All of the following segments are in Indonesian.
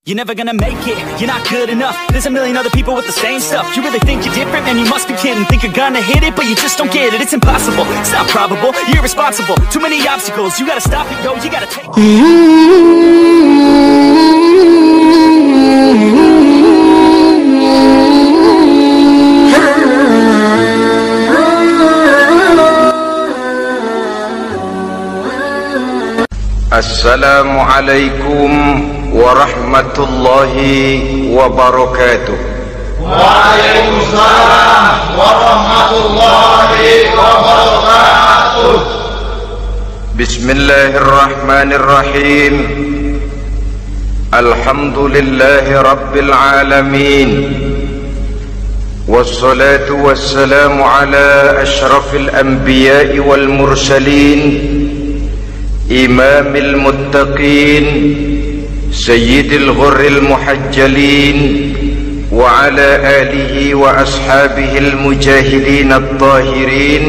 You're never gonna make it, you're not good enough. There's a million other people with the same stuff. You really think you're different? Man, you must be kidding. Think you're gonna hit it, but you just don't get it. It's impossible, it's not probable, you're irresponsible. Too many obstacles, you gotta stop it, yo, you gotta take Assalamualaikum warahmatullahi wabarakatuh. Waalaikumsalam warahmatullahi wabarakatuh. Bismillahirrahmanirrahim. Alhamdulillahi rabbil alamin. Wassalatu wassalamu ala ashrafil anbiya'i wal mursalin, imamil muttaqin, sayyidil ghurril muhajjalin, wa ala alihi wa ashabihil mujahidin at-tahirin,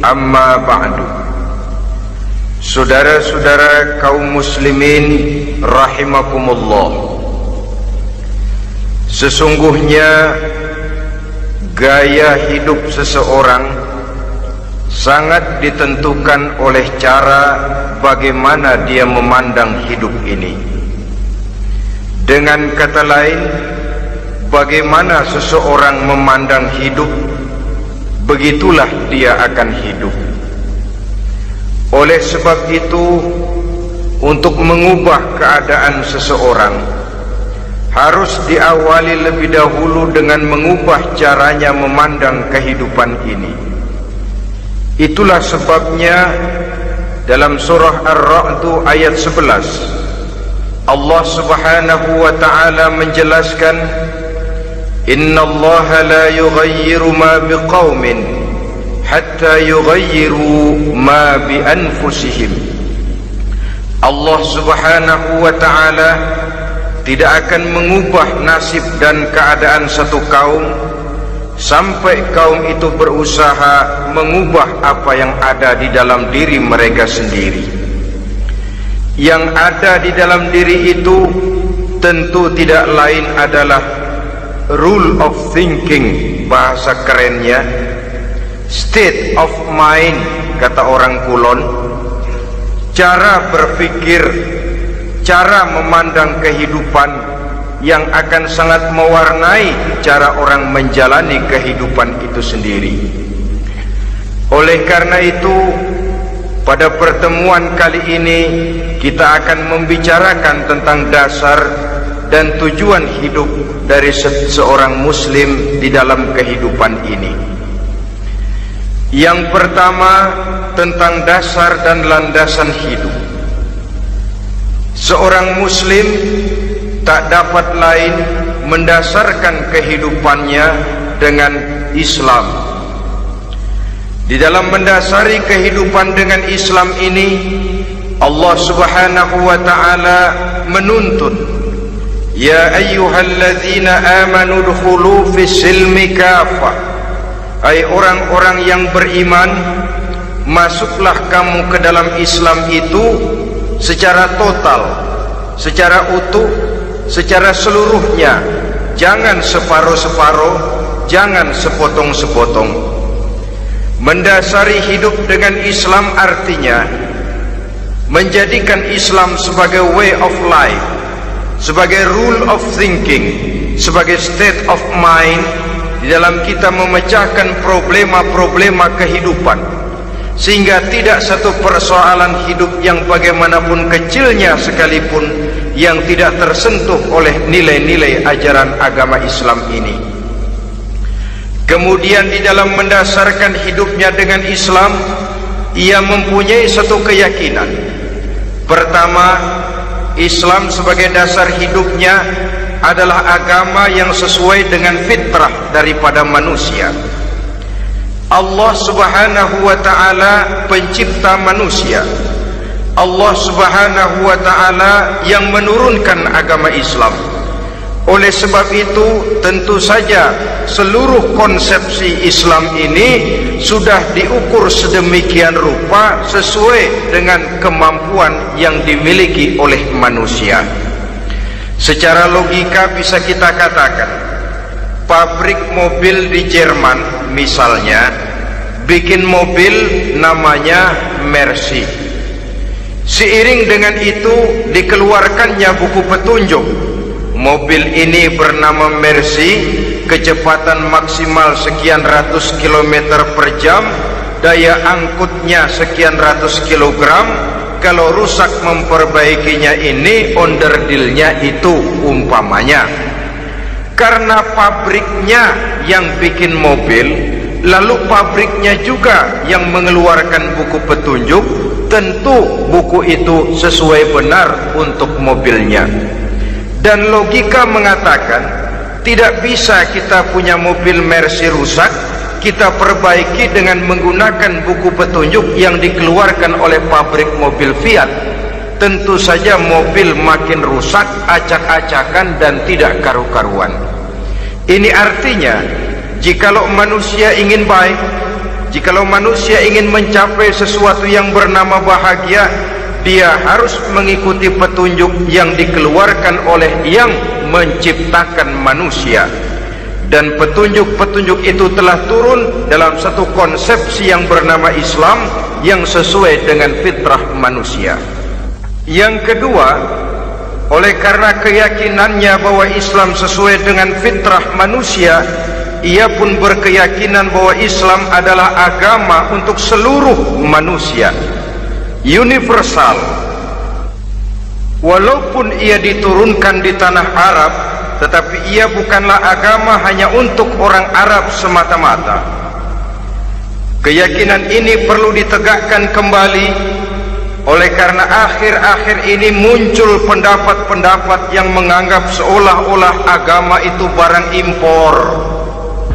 amma ba'du. Saudara-saudara kaum muslimin rahimakumullah, sesungguhnya gaya hidup seseorang sangat ditentukan oleh cara bagaimana dia memandang hidup ini. Dengan kata lain, bagaimana seseorang memandang hidup, begitulah dia akan hidup. Oleh sebab itu, untuk mengubah keadaan seseorang harus diawali lebih dahulu dengan mengubah caranya memandang kehidupan ini. Itulah sebabnya dalam surah Ar-Ra'd ayat 11 Allah Subhanahu wa ta'ala menjelaskan, Innallaha la yughayyiru ma biqaumin hatta yughayyiru ma bi anfusihim. Allah Subhanahu wa ta'ala tidak akan mengubah nasib dan keadaan satu kaum sampai kaum itu berusaha mengubah apa yang ada di dalam diri mereka sendiri. Yang ada di dalam diri itu tentu tidak lain adalah rule of thinking, bahasa kerennya state of mind, kata orang Kulon, cara berpikir, cara memandang kehidupan yang akan sangat mewarnai cara orang menjalani kehidupan itu sendiri. Oleh karena itu, pada pertemuan kali ini kita akan membicarakan tentang dasar dan tujuan hidup dari seorang muslim di dalam kehidupan ini. Yang pertama, tentang dasar dan landasan hidup. Seorang muslim tak dapat lain mendasarkan kehidupannya dengan Islam. Di dalam mendasari kehidupan dengan Islam ini, Allah Subhanahu wa ta'ala menuntut, Ya ayyuhalladzina amanu dkhulu fis silmi kafah. Hai orang-orang yang beriman, masuklah kamu ke dalam Islam itu secara total, secara utuh, secara seluruhnya. Jangan separuh-separuh, jangan sepotong-sepotong. Mendasari hidup dengan Islam artinya menjadikan Islam sebagai way of life, sebagai rule of thinking, sebagai state of mind di dalam kita memecahkan problema-problema kehidupan, sehingga tidak satu persoalan hidup yang bagaimanapun kecilnya sekalipun yang tidak tersentuh oleh nilai-nilai ajaran agama Islam ini. Kemudian di dalam mendasarkan hidupnya dengan Islam, ia mempunyai satu keyakinan. Pertama, Islam sebagai dasar hidupnya adalah agama yang sesuai dengan fitrah daripada manusia. Allah Subhanahu wa ta'ala pencipta manusia. Allah Subhanahu wa ta'ala yang menurunkan agama Islam. Oleh sebab itu, tentu saja seluruh konsepsi Islam ini sudah diukur sedemikian rupa sesuai dengan kemampuan yang dimiliki oleh manusia. Secara logika bisa kita katakan, pabrik mobil di Jerman misalnya bikin mobil namanya Mercy. Seiring dengan itu dikeluarkannya buku petunjuk. Mobil ini bernama Mercy, kecepatan maksimal sekian ratus kilometer per jam, daya angkutnya sekian ratus kilogram. Kalau rusak memperbaikinya ini, onderdilnya itu umpamanya. Karena pabriknya yang bikin mobil, lalu pabriknya juga yang mengeluarkan buku petunjuk, tentu buku itu sesuai benar untuk mobilnya. Dan logika mengatakan tidak bisa kita punya mobil Mercy rusak, kita perbaiki dengan menggunakan buku petunjuk yang dikeluarkan oleh pabrik mobil Fiat. Tentu saja mobil makin rusak, acak-acakan dan tidak karu-karuan. Ini artinya, jikalau manusia ingin baik, jikalau manusia ingin mencapai sesuatu yang bernama bahagia, dia harus mengikuti petunjuk yang dikeluarkan oleh yang menciptakan manusia. Dan petunjuk-petunjuk itu telah turun dalam satu konsepsi yang bernama Islam yang sesuai dengan fitrah manusia. Yang kedua, oleh karena keyakinannya bahwa Islam sesuai dengan fitrah manusia, ia pun berkeyakinan bahwa Islam adalah agama untuk seluruh manusia, universal. Walaupun ia diturunkan di tanah Arab, tetapi ia bukanlah agama hanya untuk orang Arab semata-mata. Keyakinan ini perlu ditegakkan kembali, oleh karena akhir-akhir ini muncul pendapat-pendapat yang menganggap seolah-olah agama itu barang impor.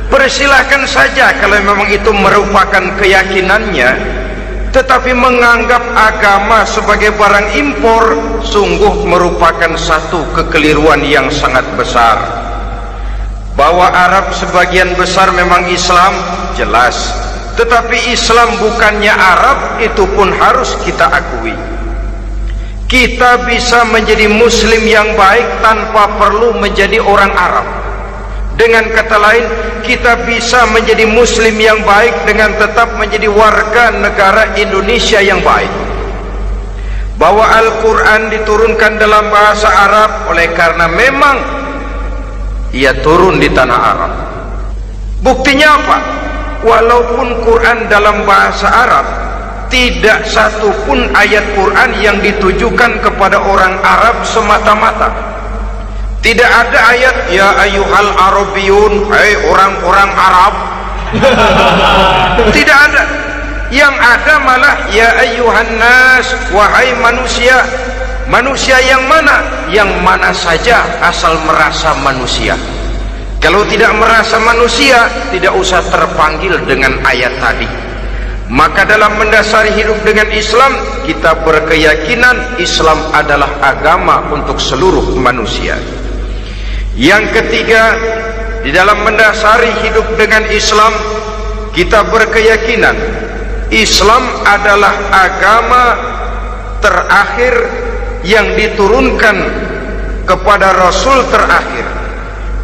Persilahkan saja kalau memang itu merupakan keyakinannya, tetapi menganggap agama sebagai barang impor sungguh merupakan satu kekeliruan yang sangat besar. Bahwa Arab sebagian besar memang Islam, jelas. Tetapi Islam bukannya Arab, itu pun harus kita akui. Kita bisa menjadi Muslim yang baik tanpa perlu menjadi orang Arab. Dengan kata lain, kita bisa menjadi Muslim yang baik dengan tetap menjadi warga negara Indonesia yang baik. Bahwa Al-Quran diturunkan dalam bahasa Arab oleh karena memang ia turun di tanah Arab. Buktinya apa? Walaupun Quran dalam bahasa Arab, tidak satu pun ayat Quran yang ditujukan kepada orang Arab semata-mata. Tidak ada ayat ya ayyuhal arabiyun, hai orang-orang Arab. Tidak ada. Yang ada malah ya ayyuhan nas, wahai manusia. Manusia yang mana? Yang mana saja asal merasa manusia. Kalau tidak merasa manusia, tidak usah terpanggil dengan ayat tadi. Maka dalam mendasari hidup dengan Islam, kita berkeyakinan Islam adalah agama untuk seluruh manusia. Yang ketiga, di dalam mendasari hidup dengan Islam, kita berkeyakinan Islam adalah agama terakhir yang diturunkan kepada Rasul terakhir.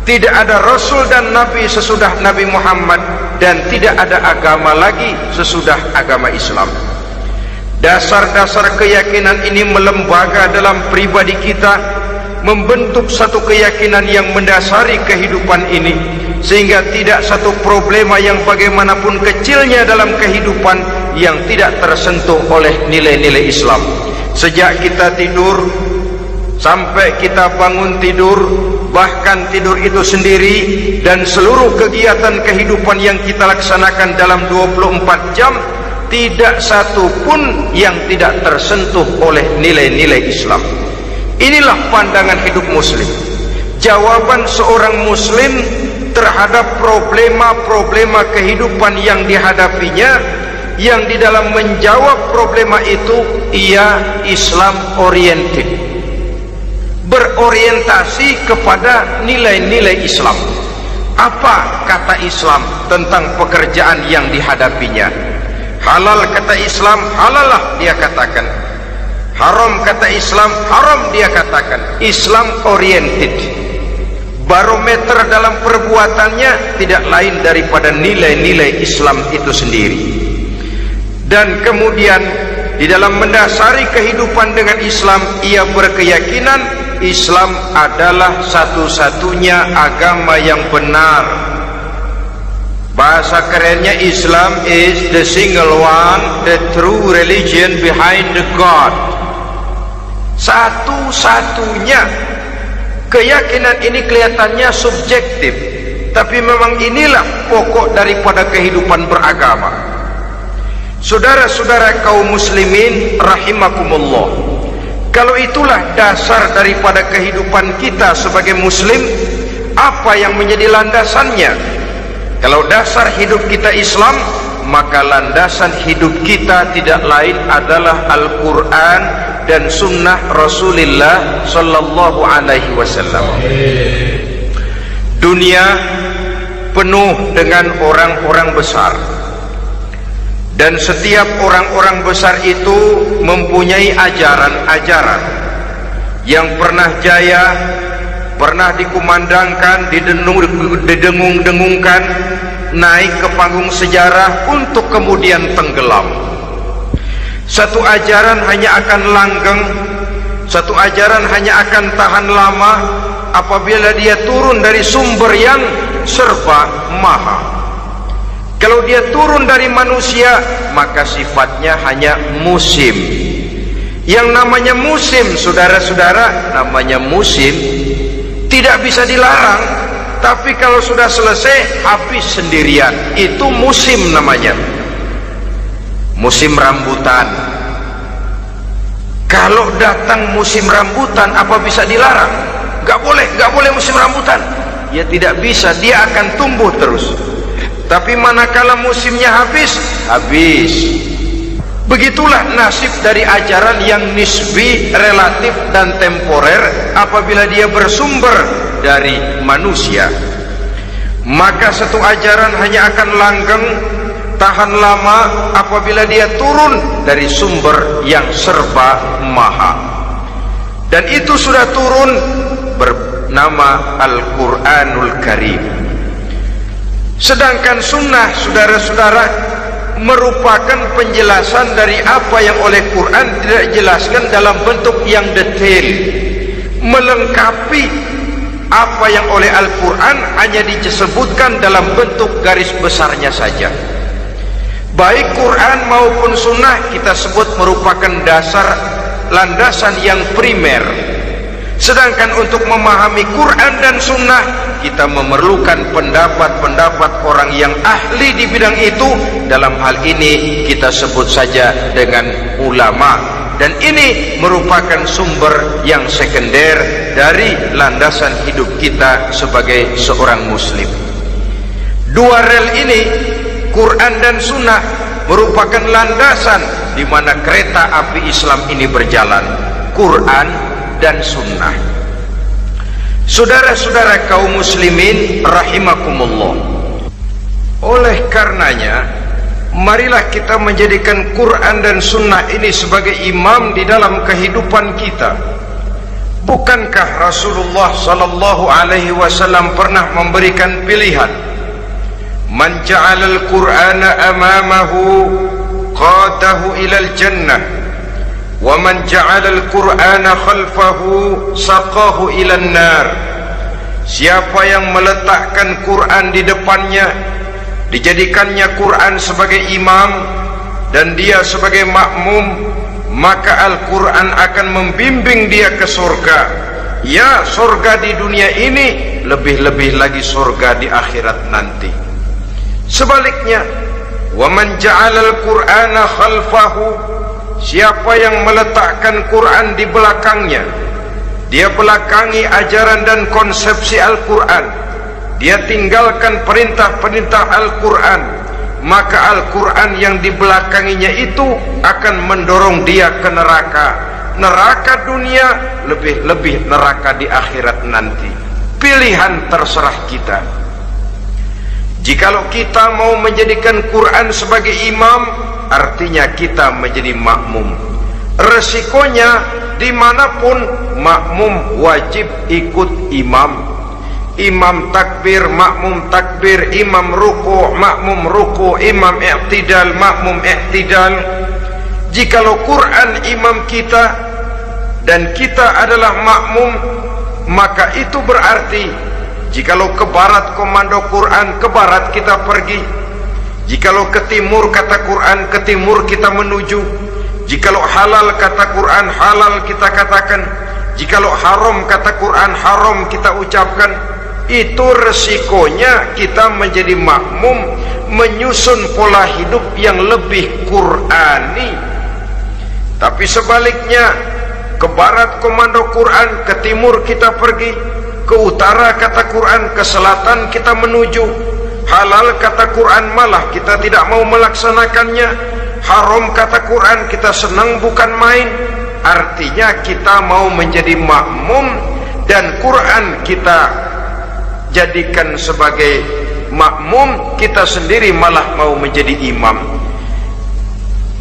Tidak ada Rasul dan Nabi sesudah Nabi Muhammad, dan tidak ada agama lagi sesudah agama Islam. Dasar-dasar keyakinan ini melembaga dalam pribadi kita, membentuk satu keyakinan yang mendasari kehidupan ini, sehingga tidak satu problema yang bagaimanapun kecilnya dalam kehidupan yang tidak tersentuh oleh nilai-nilai Islam. Sejak kita tidur sampai kita bangun tidur, bahkan tidur itu sendiri, dan seluruh kegiatan kehidupan yang kita laksanakan dalam 24 jam, tidak satu pun yang tidak tersentuh oleh nilai-nilai Islam. Inilah pandangan hidup Muslim. Jawaban seorang Muslim terhadap problema-problema kehidupan yang dihadapinya, yang di dalam menjawab problema itu ia Islam oriented, berorientasi kepada nilai-nilai Islam. Apa kata Islam tentang pekerjaan yang dihadapinya? Halal kata Islam, halalah dia katakan. Haram kata Islam, haram dia katakan. Islam oriented. Barometer dalam perbuatannya tidak lain daripada nilai-nilai Islam itu sendiri. Dan kemudian di dalam mendasari kehidupan dengan Islam, ia berkeyakinan Islam adalah satu-satunya agama yang benar. Bahasa kerennya, Islam is the single one, the true religion behind the God. Satu-satunya. Keyakinan ini kelihatannya subjektif, tapi memang inilah pokok daripada kehidupan beragama. Saudara-saudara kaum muslimin rahimakumullah, kalau itulah dasar daripada kehidupan kita sebagai muslim, apa yang menjadi landasannya? Kalau dasar hidup kita Islam, maka landasan hidup kita tidak lain adalah Al-Quran dan sunnah Rasulullah sallallahu alaihi wasallam. Dunia penuh dengan orang-orang besar, dan setiap orang-orang besar itu mempunyai ajaran-ajaran yang pernah jaya, pernah dikumandangkan, didengung-dengungkan, naik ke panggung sejarah untuk kemudian tenggelam. Satu ajaran hanya akan langgeng, satu ajaran hanya akan tahan lama apabila dia turun dari sumber yang serba maha. Kalau dia turun dari manusia, maka sifatnya hanya musim. Yang namanya musim, saudara-saudara, namanya musim tidak bisa dilarang, tapi kalau sudah selesai habis sendirian. Itu musim namanya. Musim rambutan. Kalau datang musim rambutan, apa bisa dilarang? Gak boleh musim rambutan. Ya tidak bisa, dia akan tumbuh terus. Tapi manakala musimnya habis, habis. Begitulah nasib dari ajaran yang nisbi, relatif dan temporer apabila dia bersumber dari manusia. Maka satu ajaran hanya akan langgeng, tahan lama apabila dia turun dari sumber yang serba maha. Dan itu sudah turun bernama Al-Quranul Karim. Sedangkan sunnah, saudara-saudara, merupakan penjelasan dari apa yang oleh Quran tidak dijelaskan dalam bentuk yang detail, melengkapi apa yang oleh Al-Quran hanya disebutkan dalam bentuk garis besarnya saja. Baik Quran maupun sunnah kita sebut merupakan dasar, landasan yang primer. Sedangkan untuk memahami Quran dan sunnah, kita memerlukan pendapat-pendapat orang yang ahli di bidang itu. Dalam hal ini kita sebut saja dengan ulama. Dan ini merupakan sumber yang sekunder dari landasan hidup kita sebagai seorang muslim. Dua rel ini, Quran dan sunnah, merupakan landasan di mana kereta api Islam ini berjalan. Quran dan sunnah. Saudara-saudara kaum muslimin rahimakumullah, oleh karenanya marilah kita menjadikan Quran dan sunnah ini sebagai imam di dalam kehidupan kita. Bukankah Rasulullah sallallahu alaihi wasallam pernah memberikan pilihan, man ja'alal Qur'ana amamahu qadahu ilal jannah wa man ja'alal Qur'ana khalfahu saqahu ilan nar. Siapa yang meletakkan Quran di depannya, dijadikannya Quran sebagai imam dan dia sebagai makmum, maka Al-Quran akan membimbing dia ke surga. Ya, surga di dunia ini, lebih-lebih lagi surga di akhirat nanti. Sebaliknya, wa man ja'alal Qur'ana khalfahu, siapa yang meletakkan Quran di belakangnya, dia belakangi ajaran dan konsepsi Al-Quran, dia tinggalkan perintah-perintah Al-Quran, maka Al-Quran yang dibelakanginya itu akan mendorong dia ke neraka. Neraka dunia, lebih-lebih neraka di akhirat nanti. Pilihan terserah kita. Jikalau kita mau menjadikan Quran sebagai imam, artinya kita menjadi makmum. Resikonya dimanapun makmum wajib ikut imam. Imam takbir, makmum takbir, imam ruku, makmum ruku, imam i'tidal, makmum i'tidal. Jikalau Quran imam kita dan kita adalah makmum, maka itu berarti jikalau ke barat komando Quran, ke barat kita pergi. Jikalau ke timur kata Quran, ke timur kita menuju. Jikalau halal kata Quran, halal kita katakan. Jikalau haram kata Quran, haram kita ucapkan. Itu resikonya kita menjadi makmum, menyusun pola hidup yang lebih Qurani. Tapi sebaliknya, ke barat komando Quran, ke timur kita pergi, ke utara kata Quran, ke selatan kita menuju. Halal kata Quran malah kita tidak mau melaksanakannya. Haram kata Quran kita senang bukan main. Artinya kita mau menjadi makmum dan Quran kita jadikan sebagai makmum, kita sendiri malah mau menjadi imam.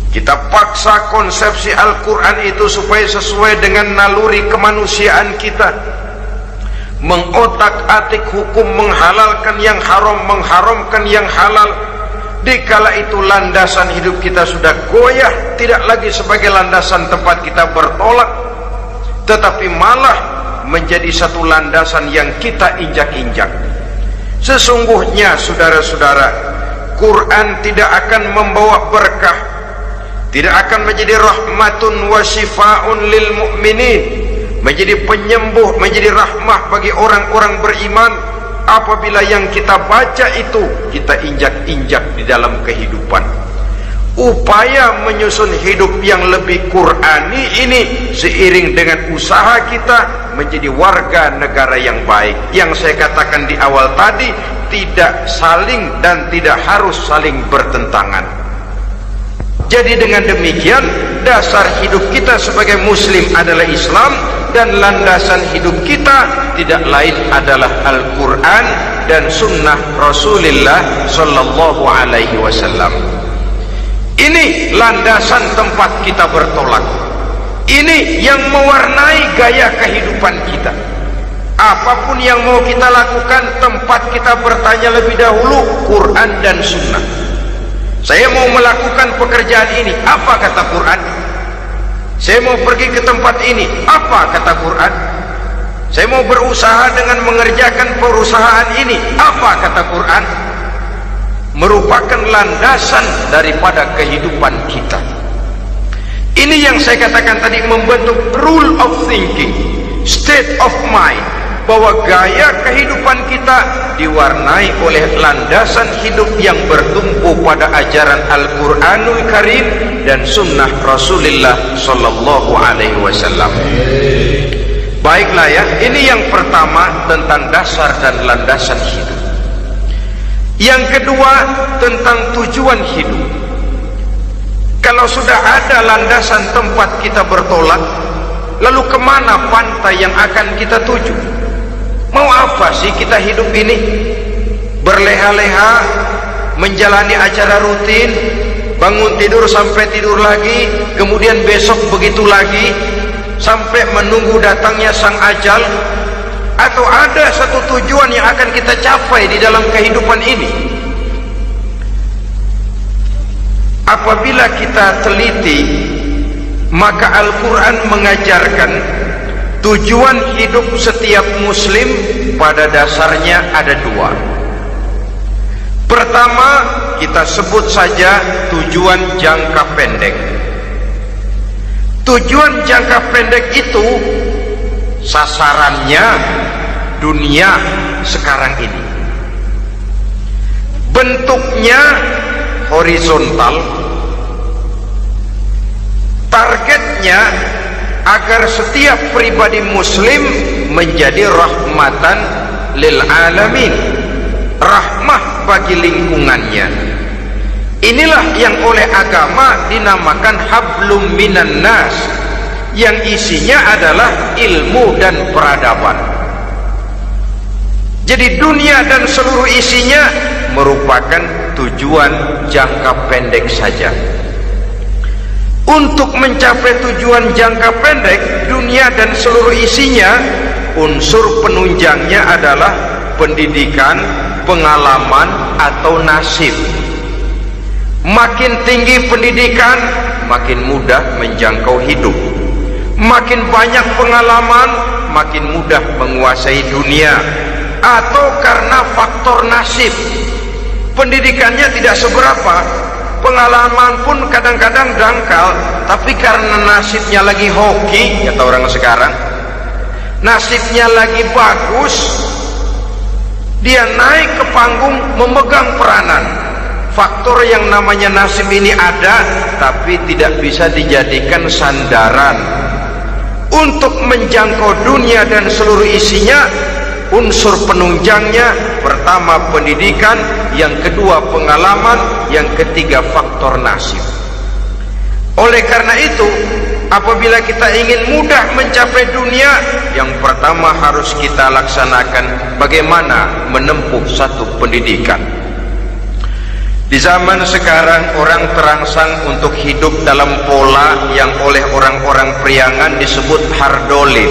Kita paksa konsepsi Al-Quran itu supaya sesuai dengan naluri kemanusiaan kita, mengotak-atik hukum, menghalalkan yang haram, mengharamkan yang halal. Dikala itu landasan hidup kita sudah goyah, tidak lagi sebagai landasan tempat kita bertolak, tetapi malah menjadi satu landasan yang kita injak-injak. Sesungguhnya saudara-saudara, Quran tidak akan membawa berkah, tidak akan menjadi rahmatun wa shifaun lil mu'minin, menjadi penyembuh, menjadi rahmah bagi orang-orang beriman apabila yang kita baca itu kita injak-injak di dalam kehidupan. Upaya menyusun hidup yang lebih Qurani ini seiring dengan usaha kita menjadi warga negara yang baik. Yang saya katakan di awal tadi, tidak saling dan tidak harus saling bertentangan. Jadi dengan demikian, dasar hidup kita sebagai muslim adalah Islam, dan landasan hidup kita tidak lain adalah Al-Quran dan sunnah Rasulullah Sallallahu Alaihi Wasallam. Ini landasan tempat kita bertolak. Ini yang mewarnai gaya kehidupan kita. Apapun yang mau kita lakukan, tempat kita bertanya lebih dahulu Quran dan sunnah. Saya mau melakukan pekerjaan ini, apa kata Quran? Saya mau pergi ke tempat ini, apa kata Quran? Saya mau berusaha dengan mengerjakan perusahaan ini, apa kata Quran? Merupakan landasan daripada kehidupan kita. Ini yang saya katakan tadi, membentuk rule of thinking, state of mind, bahwa gaya kehidupan kita diwarnai oleh landasan hidup yang bertumpu pada ajaran Al-Quranul Karim dan sunnah Rasulullah Sallallahu Alaihi Wasallam. Baiklah ya, ini yang pertama tentang dasar dan landasan hidup. Yang kedua tentang tujuan hidup. Kalau sudah ada landasan tempat kita bertolak, lalu kemana pantai yang akan kita tuju? Mau apa sih kita hidup ini? Berleha-leha, menjalani acara rutin, bangun tidur sampai tidur lagi, kemudian besok begitu lagi, sampai menunggu datangnya sang ajal? Atau ada satu tujuan yang akan kita capai di dalam kehidupan ini? Apabila kita teliti, maka Al-Quran mengajarkan tujuan hidup setiap muslim pada dasarnya ada dua. Pertama, kita sebut saja tujuan jangka pendek. Tujuan jangka pendek itu sasarannya dunia sekarang ini. Bentuknya horizontal, targetnya agar setiap pribadi muslim menjadi rahmatan lil alamin, rahmah bagi lingkungannya. Inilah yang oleh agama dinamakan hablum minan nas, yang isinya adalah ilmu dan peradaban. Jadi dunia dan seluruh isinya merupakan tujuan jangka pendek saja. Untuk mencapai tujuan jangka pendek dunia dan seluruh isinya, unsur penunjangnya adalah pendidikan, pengalaman, atau nasib. Makin tinggi pendidikan, makin mudah menjangkau hidup. Makin banyak pengalaman, makin mudah menguasai dunia. Atau karena faktor nasib, pendidikannya tidak seberapa, pengalaman pun kadang-kadang dangkal, tapi karena nasibnya lagi hoki, kata orang sekarang, nasibnya lagi bagus, dia naik ke panggung memegang peranan. Faktor yang namanya nasib ini ada, tapi tidak bisa dijadikan sandaran. Untuk menjangkau dunia dan seluruh isinya, unsur penunjangnya pertama pendidikan, yang kedua pengalaman, yang ketiga faktor nasib. Oleh karena itu, apabila kita ingin mudah mencapai dunia, yang pertama harus kita laksanakan bagaimana menempuh satu pendidikan. Di zaman sekarang orang terangsang untuk hidup dalam pola yang oleh orang-orang priangan disebut hardolin.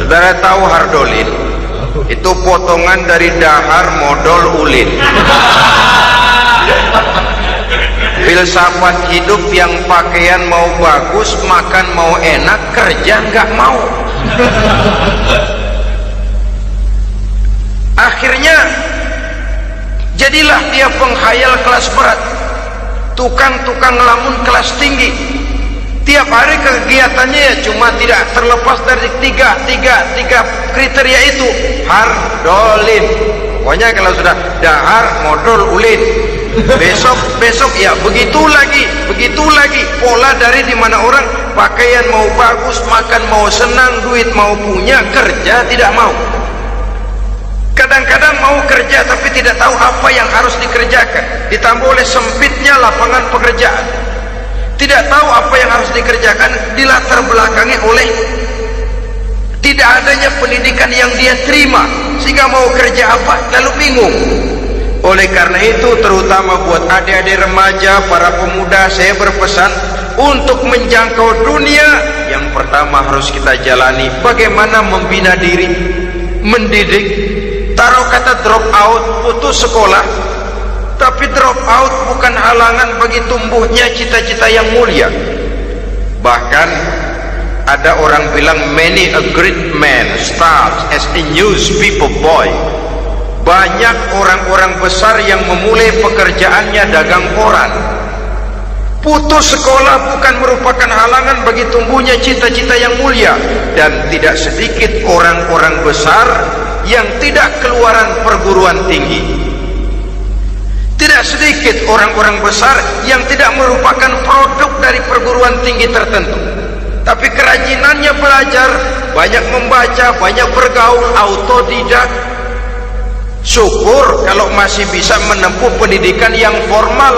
Saudara tahu hardolin? Itu potongan dari dahar modal ulin. Filsafat hidup yang pakaian mau bagus, makan mau enak, kerja nggak mau. Akhirnya jadilah dia penghayal kelas berat, tukang-tukang lamun kelas tinggi. Tiap hari kegiatannya ya cuma tidak terlepas dari tiga kriteria itu, hardolin. Pokoknya kalau sudah dahar modal ulin, besok ya begitu lagi pola dari dimana orang pakaian mau bagus, makan mau senang, duit mau punya, kerja tidak mau. Kadang-kadang mau kerja tapi tidak tahu apa yang harus dikerjakan, ditambah oleh sempitnya lapangan pekerjaan. Tidak tahu apa yang harus dikerjakan, dilatar belakangi oleh tidak adanya pendidikan yang dia terima, sehingga mau kerja apa lalu bingung. Oleh karena itu, terutama buat adik-adik remaja, para pemuda, saya berpesan untuk menjangkau dunia, yang pertama harus kita jalani bagaimana membina diri, mendidik. Taruh kata drop out, putus sekolah, tapi drop out bukan halangan bagi tumbuhnya cita-cita yang mulia. Bahkan ada orang bilang many a great man starts as a newspaper boy. Banyak orang-orang besar yang memulai pekerjaannya dagang koran. Putus sekolah bukan merupakan halangan bagi tumbuhnya cita-cita yang mulia, dan tidak sedikit orang-orang besar yang tidak keluaran perguruan tinggi. Tidak sedikit orang-orang besar yang tidak merupakan produk dari perguruan tinggi tertentu, tapi kerajinannya belajar, banyak membaca, banyak bergaul, autodidak. Syukur kalau masih bisa menempuh pendidikan yang formal.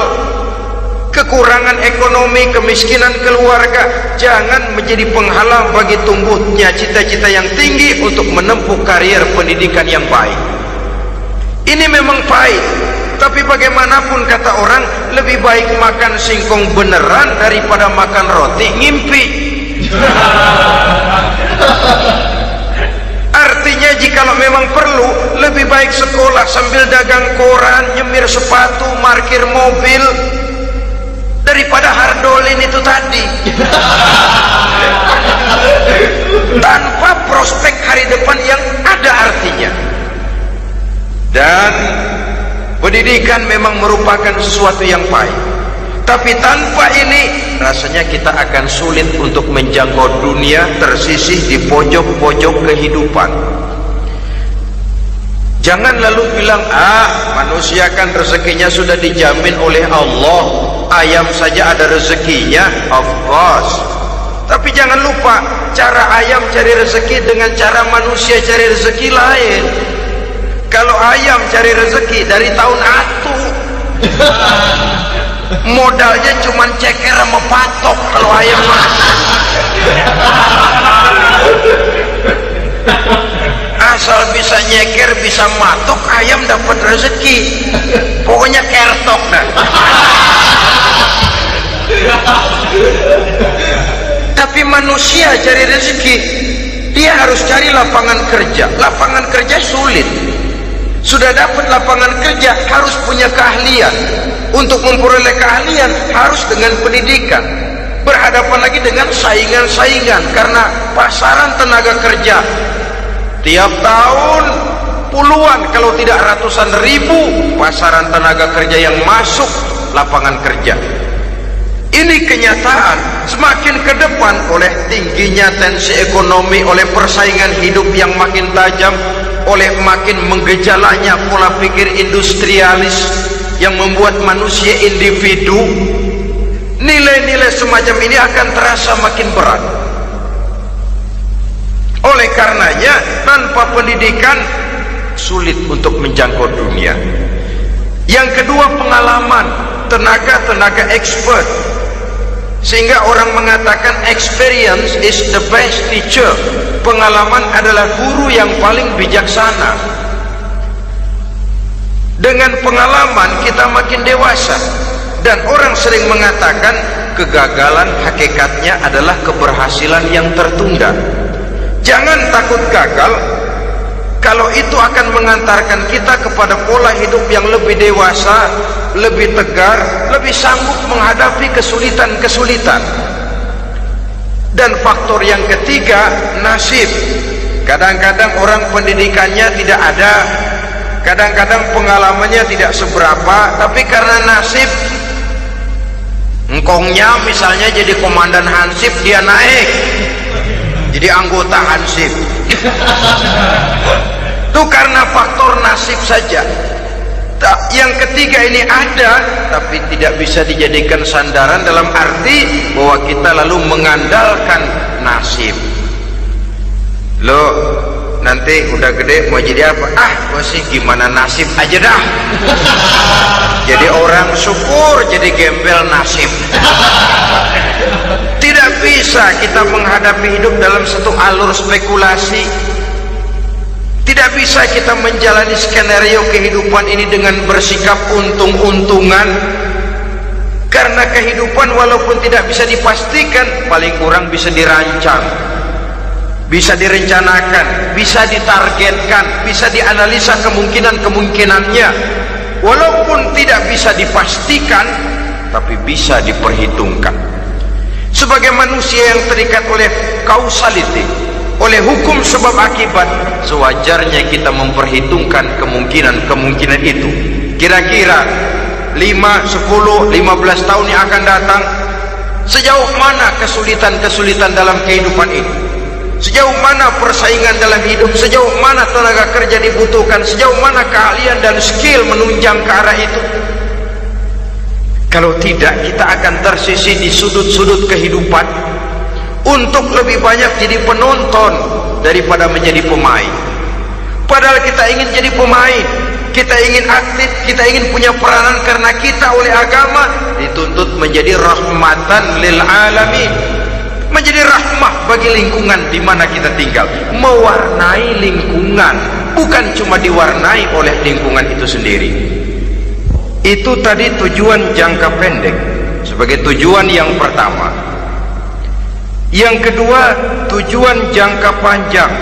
Kekurangan ekonomi, kemiskinan keluarga jangan menjadi penghalang bagi tumbuhnya cita-cita yang tinggi untuk menempuh karier pendidikan yang baik. Ini memang pahit, tapi bagaimanapun kata orang, lebih baik makan singkong beneran daripada makan roti ngimpi. Artinya jikalau memang perlu, lebih baik sekolah sambil dagang koran, nyemir sepatu, parkir mobil, daripada hardolin itu tadi. Tanpa prospek hari depan yang ada artinya. Dan pendidikan memang merupakan sesuatu yang baik, tapi tanpa ini rasanya kita akan sulit untuk menjangkau dunia, tersisih di pojok-pojok kehidupan. Jangan lalu bilang, manusia kan rezekinya sudah dijamin oleh Allah, ayam saja ada rezekinya. Of course, tapi jangan lupa, cara ayam cari rezeki dengan cara manusia cari rezeki lain. Kalau ayam cari rezeki dari tahun atu, modalnya cuma ceker sama patok. Kalau ayam asal bisa nyeker, bisa matok, ayam dapat rezeki. Pokoknya kertok dah. Tapi manusia cari rezeki, dia harus cari lapangan kerja. Lapangan kerja sulit. Sudah dapat lapangan kerja, harus punya keahlian. Untuk memperoleh keahlian harus dengan pendidikan. Berhadapan lagi dengan saingan-saingan karena pasaran tenaga kerja tiap tahun puluhan kalau tidak ratusan ribu pasaran tenaga kerja yang masuk lapangan kerja. Ini kenyataan. Semakin ke depan oleh tingginya tensi ekonomi, oleh persaingan hidup yang makin tajam, oleh makin menggejalanya pola pikir industrialis yang membuat manusia individu, nilai-nilai semacam ini akan terasa makin berat. Oleh karenanya tanpa pendidikan sulit untuk menjangkau dunia. Yang kedua, pengalaman, tenaga expert. Sehingga orang mengatakan experience is the best teacher. Pengalaman adalah guru yang paling bijaksana. Dengan pengalaman kita makin dewasa. Dan orang sering mengatakan kegagalan hakikatnya adalah keberhasilan yang tertunda. Jangan takut gagal, kalau itu akan mengantarkan kita kepada pola hidup yang lebih dewasa, lebih tegar, lebih sanggup menghadapi kesulitan-kesulitan. Dan faktor yang ketiga, nasib. Kadang-kadang orang pendidikannya tidak ada, kadang-kadang pengalamannya tidak seberapa, tapi karena nasib, engkongnya misalnya jadi komandan Hansip, dia naik jadi anggota Hansip. Itu karena faktor nasib saja. Yang ketiga ini ada, tapi tidak bisa dijadikan sandaran dalam arti bahwa kita lalu mengandalkan nasib. Lo nanti udah gede mau jadi apa? Masih gimana nasib aja dah. Jadi orang syukur, jadi gembel nasib. Tidak bisa kita menghadapi hidup dalam satu alur spekulasi. Tidak bisa kita menjalani skenario kehidupan ini dengan bersikap untung-untungan. Karena kehidupan walaupun tidak bisa dipastikan, paling kurang bisa dirancang, bisa direncanakan, bisa ditargetkan, bisa dianalisa kemungkinan-kemungkinannya. Walaupun tidak bisa dipastikan, tapi bisa diperhitungkan. Sebagai manusia yang terikat oleh causality, oleh hukum sebab akibat, sewajarnya kita memperhitungkan kemungkinan-kemungkinan itu. Kira-kira 5, 10, 15 tahun yang akan datang, sejauh mana kesulitan-kesulitan dalam kehidupan ini, sejauh mana persaingan dalam hidup, sejauh mana tenaga kerja dibutuhkan, sejauh mana keahlian dan skill menunjang ke arah itu. Kalau tidak, kita akan tersisih di sudut-sudut kehidupan untuk lebih banyak jadi penonton daripada menjadi pemain. Padahal kita ingin jadi pemain, kita ingin aktif, kita ingin punya peranan karena kita oleh agama dituntut menjadi rahmatan lil alamin, menjadi rahmah bagi lingkungan di mana kita tinggal, mewarnai lingkungan, bukan cuma diwarnai oleh lingkungan itu sendiri. Itu tadi tujuan jangka pendek sebagai tujuan yang pertama. Yang kedua, tujuan jangka panjang.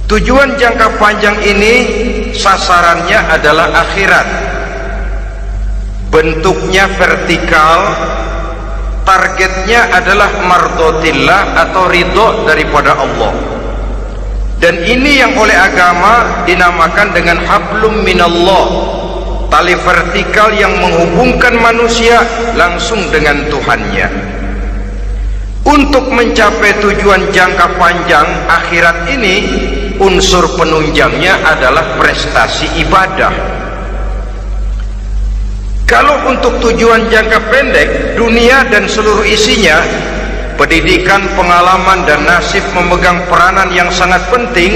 Tujuan jangka panjang ini sasarannya adalah akhirat. Bentuknya vertikal, targetnya adalah mardotillah atau ridho daripada Allah. Dan ini yang oleh agama dinamakan dengan hablum minallah, tali vertikal yang menghubungkan manusia langsung dengan Tuhannya. Untuk mencapai tujuan jangka panjang akhirat ini, unsur penunjangnya adalah prestasi ibadah. Kalau untuk tujuan jangka pendek, dunia dan seluruh isinya, pendidikan, pengalaman dan nasib memegang peranan yang sangat penting,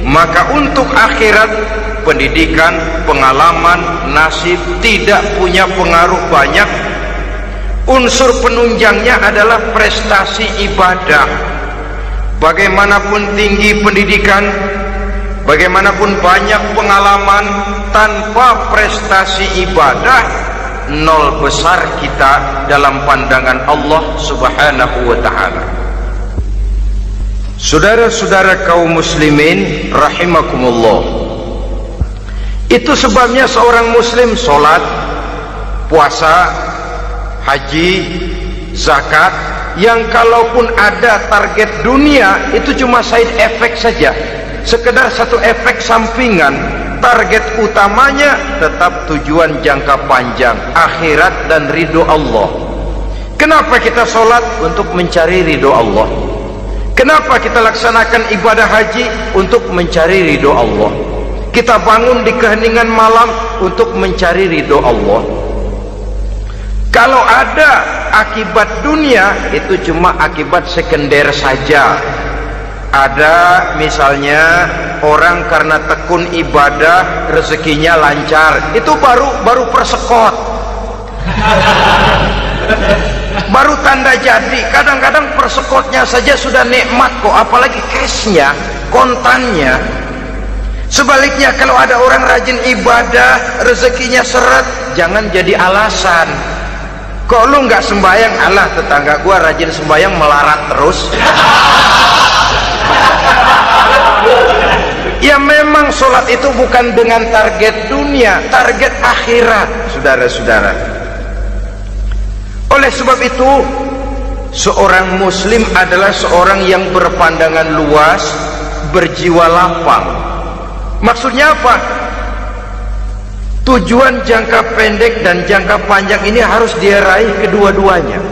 maka untuk akhirat, pendidikan, pengalaman, nasib tidak punya pengaruh banyak. Unsur penunjangnya adalah prestasi ibadah. Bagaimanapun tinggi pendidikan, bagaimanapun banyak pengalaman, tanpa prestasi ibadah nol besar kita dalam pandangan Allah Subhanahu wa ta'ala. Saudara-saudara kaum muslimin rahimakumullah, itu sebabnya seorang muslim sholat, puasa, haji, zakat, yang kalaupun ada target dunia itu cuma side effect saja, sekedar satu efek sampingan. Target utamanya tetap tujuan jangka panjang, akhirat dan ridho Allah. Kenapa kita sholat? Untuk mencari ridho Allah. Kenapa kita laksanakan ibadah haji? Untuk mencari ridho Allah. Kita bangun di keheningan malam untuk mencari ridho Allah. Kalau ada akibat dunia, itu cuma akibat sekunder saja. Ada misalnya orang karena tekun ibadah rezekinya lancar, itu baru persekot, baru tanda jadi. Kadang-kadang persekotnya saja sudah nikmat kok, apalagi cashnya, kontannya. Sebaliknya kalau ada orang rajin ibadah rezekinya seret, jangan jadi alasan. Kok lu nggak sembahyang? Alah, tetangga gua rajin sembahyang melarat terus. Ya memang sholat itu bukan dengan target dunia, target akhirat, saudara-saudara. Oleh sebab itu, seorang muslim adalah seorang yang berpandangan luas, berjiwa lapang. Maksudnya apa? Tujuan jangka pendek dan jangka panjang ini harus dia raih kedua-duanya.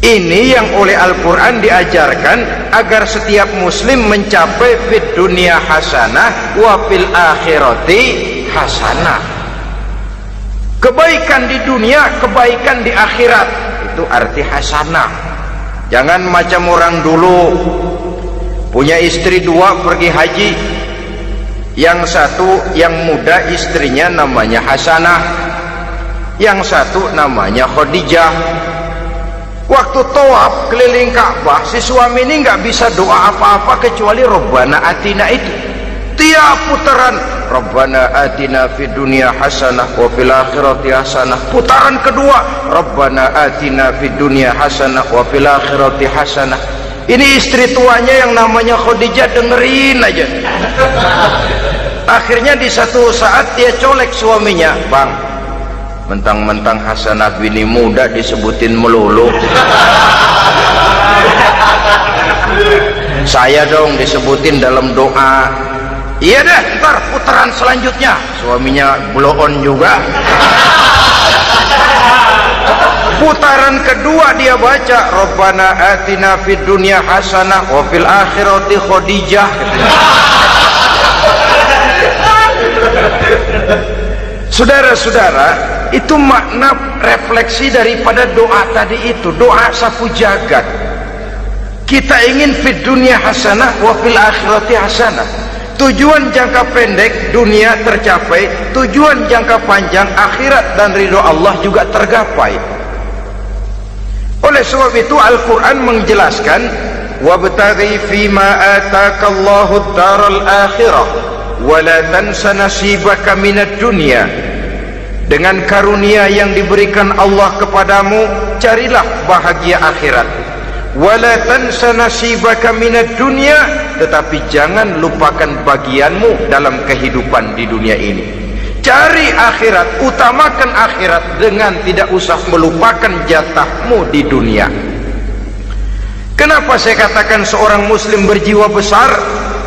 Ini yang oleh Al-Quran diajarkan agar setiap muslim mencapai fid dunya hasanah wa fil akhirati hasanah. Kebaikan di dunia, kebaikan di akhirat, itu arti hasanah. Jangan macam orang dulu, punya istri dua pergi haji. Yang satu yang muda istrinya namanya Hasanah, yang satu namanya Khadijah. Waktu tawaf keliling Ka'bah, si suami ini nggak bisa doa apa-apa kecuali Rabbana Atina itu. Tiap putaran Rabbana Atina fid dunya hasanah wa fil akhirati hasanah. Putaran kedua Rabbana Atina fid dunya hasanah wa fil akhirati hasanah. Ini istri tuanya yang namanya Khadijah dengerin aja. Akhirnya di satu saat dia colek suaminya, "Bang, mentang-mentang Hasanah bini muda disebutin melulu, saya dong disebutin dalam doa." "Iya deh, ntar putaran selanjutnya." Suaminya blow on juga. Putaran kedua dia baca Rabbana Atina fid dunya hasanah wa fil akhirati Khadijah. Saudara-saudara, itu makna refleksi daripada doa tadi itu, doa sapu jagat. Kita ingin fid dunya hasanah wa fil akhirati hasanah. Tujuan jangka pendek dunia tercapai, tujuan jangka panjang akhirat dan ridho Allah juga tergapai. Oleh sebab itu Al-Quran menjelaskan, wabtaghi fima atakallahu ad-daral akhirah wa la tansa nasibaka minad dunya. Dengan karunia yang diberikan Allah kepadamu, carilah bahagia akhirat. Wa la tansa nasibaka minad dunya, tetapi jangan lupakan bagianmu dalam kehidupan di dunia ini. Cari akhirat, utamakan akhirat dengan tidak usah melupakan jatahmu di dunia. Kenapa saya katakan seorang muslim berjiwa besar?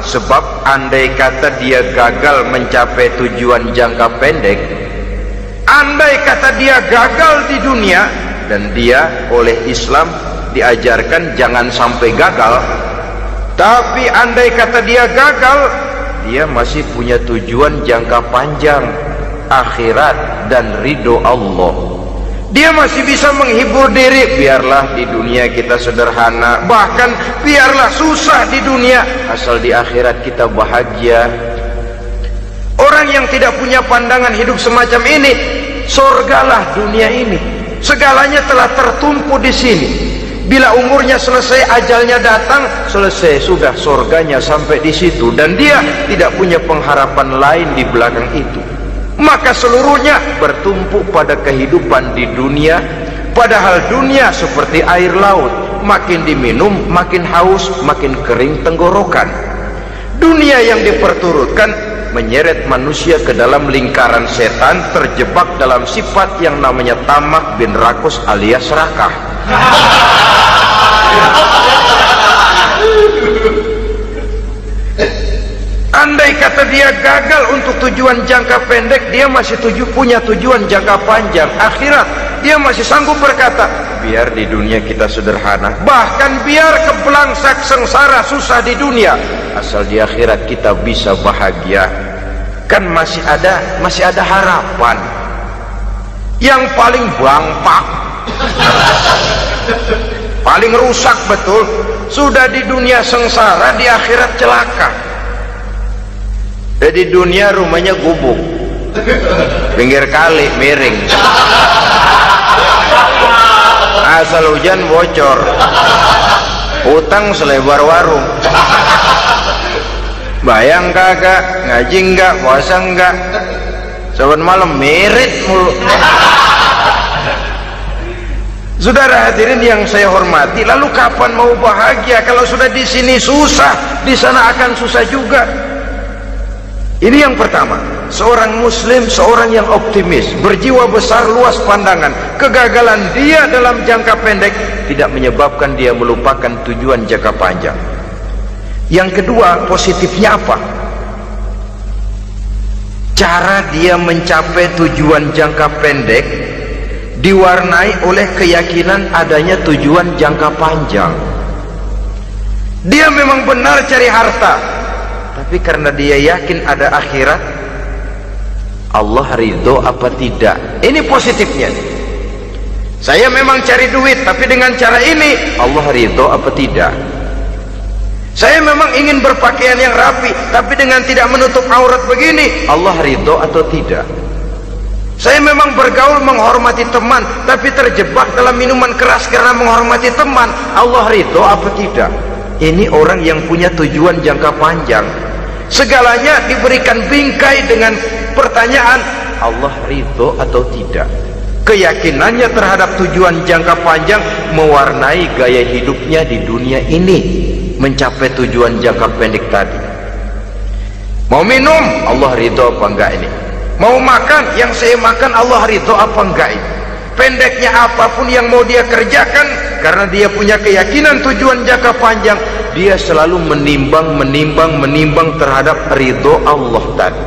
Sebab andai kata dia gagal mencapai tujuan jangka pendek, andai kata dia gagal di dunia, dan dia oleh Islam diajarkan jangan sampai gagal, tapi andai kata dia gagal, dia masih punya tujuan jangka panjang, akhirat dan ridho Allah. Dia masih bisa menghibur diri, biarlah di dunia kita sederhana, bahkan biarlah susah di dunia, asal di akhirat kita bahagia. Orang yang tidak punya pandangan hidup semacam ini, surgalah dunia ini, segalanya telah tertumpu di sini. Bila umurnya selesai, ajalnya datang, selesai sudah, surganya sampai di situ, dan dia tidak punya pengharapan lain di belakang itu. maka seluruhnya bertumpu pada kehidupan di dunia. Padahal dunia seperti air laut, makin diminum makin haus, makin kering tenggorokan. Dunia yang diperturutkan menyeret manusia ke dalam lingkaran setan, terjebak dalam sifat yang namanya tamak bin rakus alias serakah. Andai kata dia gagal untuk tujuan jangka pendek, dia masih punya tujuan jangka panjang, akhirat. Dia masih sanggup berkata, biar di dunia kita sederhana, bahkan biar kebelangsak sengsara susah di dunia, asal di akhirat kita bisa bahagia. Kan masih ada harapan. Yang paling bangpak, paling rusak betul, sudah di dunia sengsara, di akhirat celaka. Di dunia rumahnya gubuk, pinggir kali miring, asal hujan bocor, utang selebar warung. Bayang kagak, ngaji enggak, puasa enggak, saban malam merit mulu. Saudara hadirin yang saya hormati, lalu kapan mau bahagia kalau sudah di sini susah, di sana akan susah juga. Ini yang pertama, seorang muslim, seorang yang optimis, berjiwa besar, luas pandangan. Kegagalan dia dalam jangka pendek tidak menyebabkan dia melupakan tujuan jangka panjang. Yang kedua, positifnya apa? Cara dia mencapai tujuan jangka pendek diwarnai oleh keyakinan adanya tujuan jangka panjang. Dia memang benar cari harta, tapi karena dia yakin ada akhirat, Allah ridho apa tidak? Ini positifnya. Saya memang cari duit, tapi dengan cara ini Allah ridho apa tidak? Saya memang ingin berpakaian yang rapi, tapi dengan tidak menutup aurat begini, Allah ridho atau tidak? Saya memang bergaul menghormati teman, tapi terjebak dalam minuman keras karena menghormati teman, Allah ridho apa tidak? Ini orang yang punya tujuan jangka panjang. Segalanya diberikan bingkai dengan pertanyaan, Allah ridho atau tidak? Keyakinannya terhadap tujuan jangka panjang mewarnai gaya hidupnya di dunia ini, mencapai tujuan jangka pendek tadi. Mau minum, Allah ridho apa enggak ini? Mau makan, yang saya makan Allah ridho apa enggak ini? Pendeknya apapun yang mau dia kerjakan, karena dia punya keyakinan tujuan jangka panjang, dia selalu menimbang terhadap ridho Allah tadi.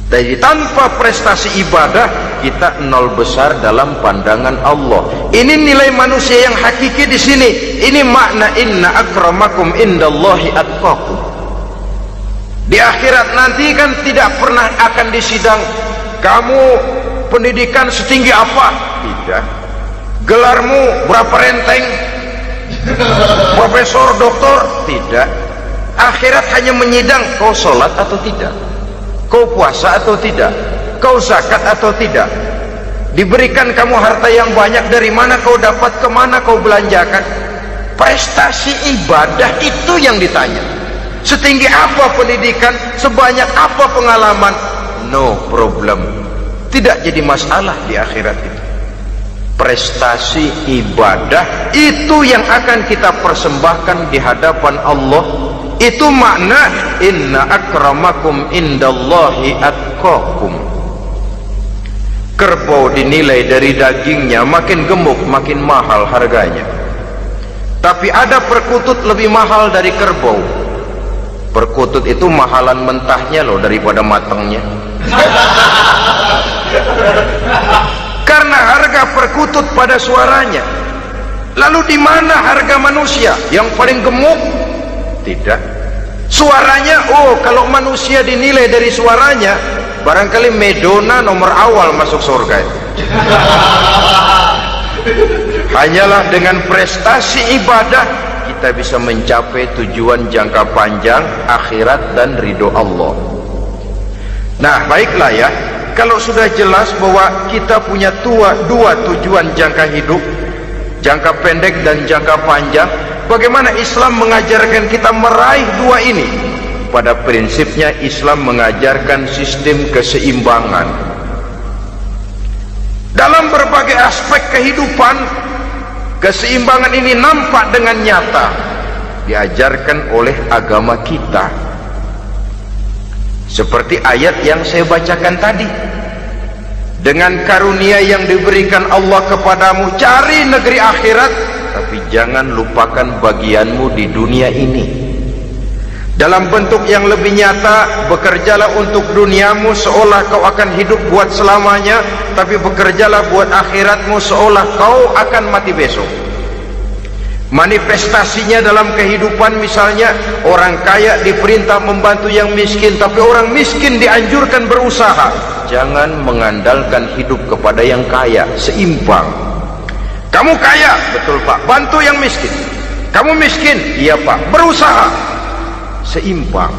Jadi tanpa prestasi ibadah, kita nol besar dalam pandangan Allah. Ini nilai manusia yang hakiki di sini. Ini makna inna akramakum indallahi atqakum. Di akhirat nanti kan tidak pernah akan disidang, kamu pendidikan setinggi apa? Tidak. Gelarmu berapa renteng? Profesor, doktor? Tidak. Akhirat hanya menyidang kau sholat atau tidak, kau puasa atau tidak, kau zakat atau tidak. Diberikan kamu harta yang banyak, dari mana kau dapat, kemana kau belanjakan. Prestasi ibadah itu yang ditanya. Setinggi apa pendidikan, sebanyak apa pengalaman, no problem, tidak jadi masalah di akhirat itu. Prestasi ibadah itu yang akan kita persembahkan di hadapan Allah. Itu makna inna akramakum indallahi atqakum. Kerbau dinilai dari dagingnya, makin gemuk makin mahal harganya. Tapi ada perkutut lebih mahal dari kerbau. Perkutut itu mahalan mentahnya loh daripada matangnya. Karena harga perkutut pada suaranya. Lalu di mana harga manusia yang paling gemuk? Tidak. Suaranya, oh kalau manusia dinilai dari suaranya, barangkali Madonna nomor awal masuk surga. Hanyalah dengan prestasi ibadah kita bisa mencapai tujuan jangka panjang, akhirat dan ridho Allah. Nah baiklah ya, kalau sudah jelas bahwa kita punya dua tujuan jangka hidup, jangka pendek dan jangka panjang, bagaimana Islam mengajarkan kita meraih dua ini? pada prinsipnya Islam mengajarkan sistem keseimbangan dalam berbagai aspek kehidupan. Keseimbangan ini nampak dengan nyata diajarkan oleh agama kita, seperti ayat yang saya bacakan tadi. Dengan karunia yang diberikan Allah kepadamu, cari negeri akhirat, tapi jangan lupakan bagianmu di dunia ini. Dalam bentuk yang lebih nyata, bekerjalah untuk duniamu seolah kau akan hidup buat selamanya, tapi bekerjalah buat akhiratmu seolah kau akan mati besok. Manifestasinya dalam kehidupan, misalnya orang kaya diperintah membantu yang miskin, tapi orang miskin dianjurkan berusaha. Jangan mengandalkan hidup kepada yang kaya, seimbang. Kamu kaya, betul Pak, bantu yang miskin. Kamu miskin, iya Pak, berusaha, seimbang.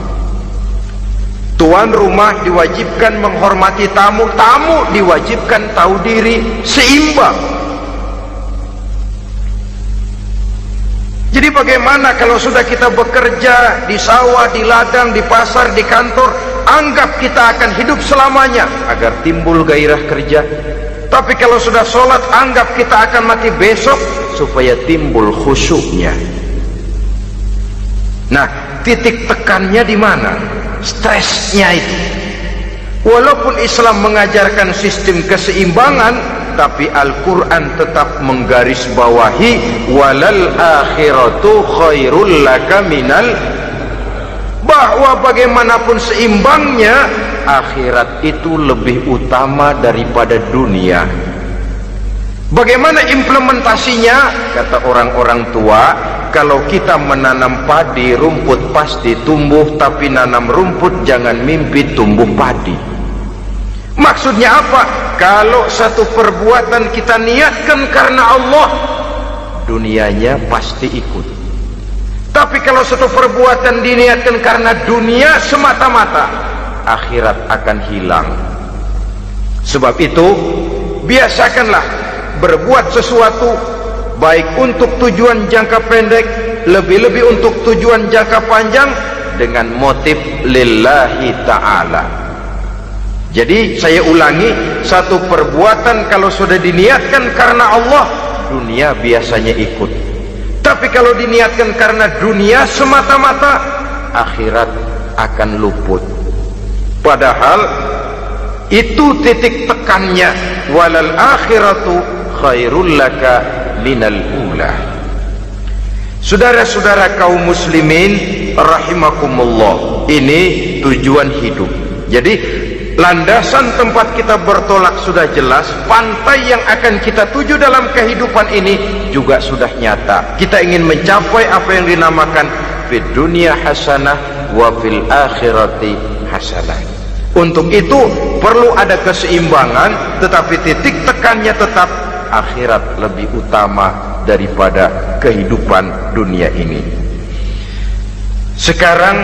Tuan rumah diwajibkan menghormati tamu, tamu diwajibkan tahu diri, seimbang. Jadi bagaimana kalau sudah kita bekerja di sawah, di ladang, di pasar, di kantor, anggap kita akan hidup selamanya agar timbul gairah kerja. Tapi kalau sudah sholat, anggap kita akan mati besok supaya timbul khusyuknya. Nah, titik tekannya di mana? Stresnya itu. Walaupun Islam mengajarkan sistem keseimbangan, tapi Al-Quran tetap menggarisbawahi walal akhiratu khairul laka minal, bahwa bagaimanapun seimbangnya, akhirat itu lebih utama daripada dunia. Bagaimana implementasinya? Kata orang-orang tua, kalau kita menanam padi, rumput pasti tumbuh, tapi nanam rumput jangan mimpi tumbuh padi. Maksudnya apa? Kalau satu perbuatan kita niatkan karena Allah, dunianya pasti ikut. Tapi kalau satu perbuatan diniatkan karena dunia semata-mata, akhirat akan hilang. Sebab itu, biasakanlah berbuat sesuatu baik untuk tujuan jangka pendek, lebih-lebih untuk tujuan jangka panjang, dengan motif lillahi ta'ala. Jadi saya ulangi, satu perbuatan kalau sudah diniatkan karena Allah, dunia biasanya ikut. Tapi kalau diniatkan karena dunia semata-mata, akhirat akan luput. Padahal itu titik tekannya, walal akhiratu khairul laka minal ula. Saudara-saudara kaum muslimin rahimakumullah, ini tujuan hidup. Jadi landasan tempat kita bertolak sudah jelas, pantai yang akan kita tuju dalam kehidupan ini juga sudah nyata. Kita ingin mencapai apa yang dinamakan fid dunya hasanah wa fil akhirati hasanah. Untuk itu perlu ada keseimbangan, tetapi titik tekannya tetap akhirat lebih utama daripada kehidupan dunia ini. Sekarang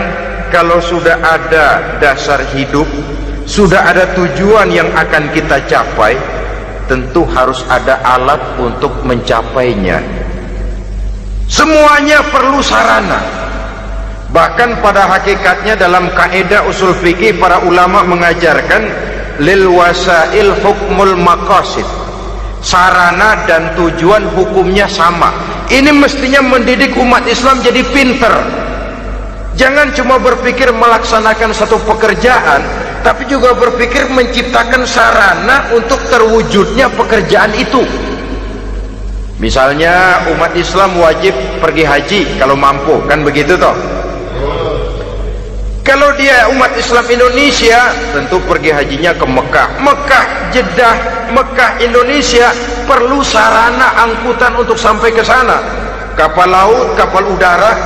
kalau sudah ada dasar hidup, sudah ada tujuan yang akan kita capai, tentu harus ada alat untuk mencapainya. Semuanya perlu sarana. Bahkan pada hakikatnya dalam kaidah usul fikih, para ulama mengajarkan lil wasail hukmul maqasid. Sarana dan tujuan hukumnya sama. Ini mestinya mendidik umat Islam jadi pinter. Jangan cuma berpikir melaksanakan satu pekerjaan, tapi juga berpikir menciptakan sarana untuk terwujudnya pekerjaan itu. Misalnya umat Islam wajib pergi haji kalau mampu, kan begitu toh? Kalau dia umat Islam Indonesia, tentu pergi hajinya ke Mekah. Mekah, Jeddah, Mekah, Indonesia, perlu sarana angkutan untuk sampai ke sana. Kapal laut, kapal udara.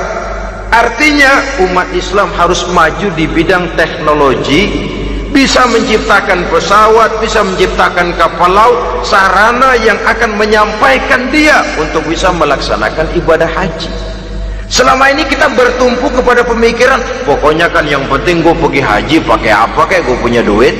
Artinya umat Islam harus maju di bidang teknologi, bisa menciptakan pesawat, bisa menciptakan kapal laut, sarana yang akan menyampaikan dia untuk bisa melaksanakan ibadah haji. Selama ini kita bertumpu kepada pemikiran, pokoknya kan yang penting gue pergi haji pakai apa, kayak gue punya duit.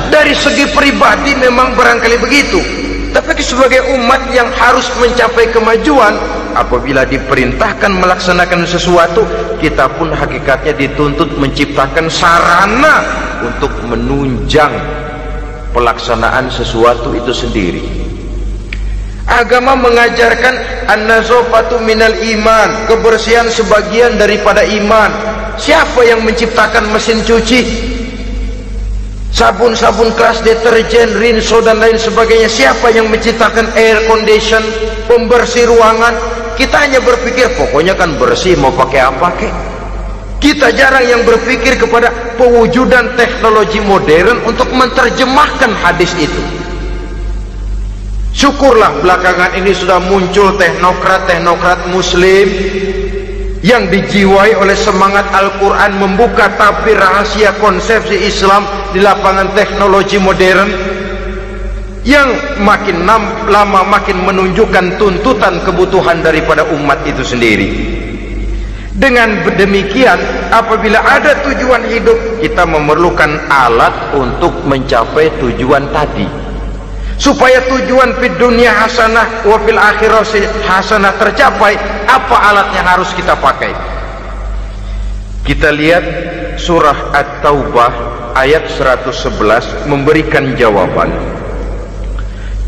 Dari segi pribadi memang barangkali begitu, tapi sebagai umat yang harus mencapai kemajuan, apabila diperintahkan melaksanakan sesuatu, kita pun hakikatnya dituntut menciptakan sarana untuk menunjang pelaksanaan sesuatu itu sendiri. Agama mengajarkan an-nazafatu minal iman, kebersihan sebagian daripada iman. Siapa yang menciptakan mesin cuci, sabun-sabun keras, deterjen, rinso dan lain sebagainya? Siapa yang menciptakan air condition, pembersih ruangan? Kita hanya berpikir pokoknya kan bersih, mau pakai apa kek. Kita jarang yang berpikir kepada pewujudan teknologi modern untuk menerjemahkan hadis itu. Syukurlah belakangan ini sudah muncul teknokrat muslim yang dijiwai oleh semangat Al-Quran, membuka tabir rahasia konsepsi Islam di lapangan teknologi modern, yang makin lama makin menunjukkan tuntutan kebutuhan daripada umat itu sendiri. Dengan demikian, apabila ada tujuan hidup, kita memerlukan alat untuk mencapai tujuan tadi. Supaya tujuan fid dunia hasanah wa fil akhirati hasanah tercapai, apa alat yang harus kita pakai? Kita lihat surah At-Taubah ayat 111 memberikan jawaban.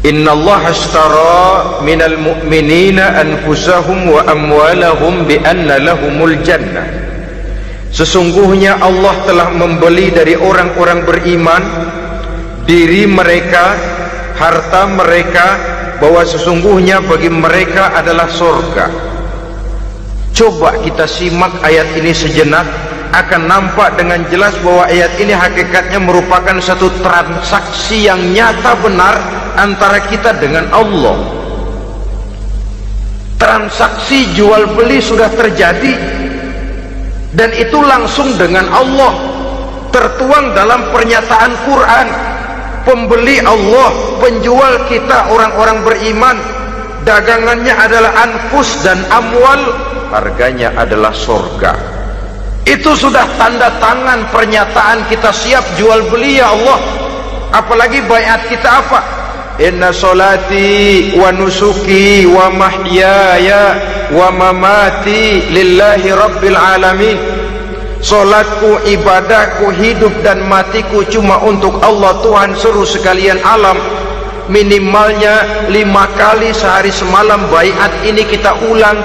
Innallaha ashtara minal mu'minina anfusahum wa amwalahum bi anna lahumul jannah. Sesungguhnya Allah telah membeli dari orang-orang beriman diri mereka, harta mereka, bahwa sesungguhnya bagi mereka adalah surga. Coba kita simak ayat ini sejenak, akan nampak dengan jelas bahwa ayat ini hakikatnya merupakan satu transaksi yang nyata benar antara kita dengan Allah. Transaksi jual beli sudah terjadi, dan itu langsung dengan Allah, tertuang dalam pernyataan Quran. Pembeli Allah, penjual kita orang-orang beriman, dagangannya adalah anfus dan amwal, harganya adalah surga. Itu sudah tanda tangan pernyataan kita siap jual beli ya Allah. Apalagi baiat kita apa? Inna solati wa nusuki wa mahyaya wa mamati lillahi rabbil alamin. Solatku, ibadahku, hidup dan matiku cuma untuk Allah, Tuhan seluruh sekalian alam. Minimalnya 5 kali sehari semalam baiat ini kita ulang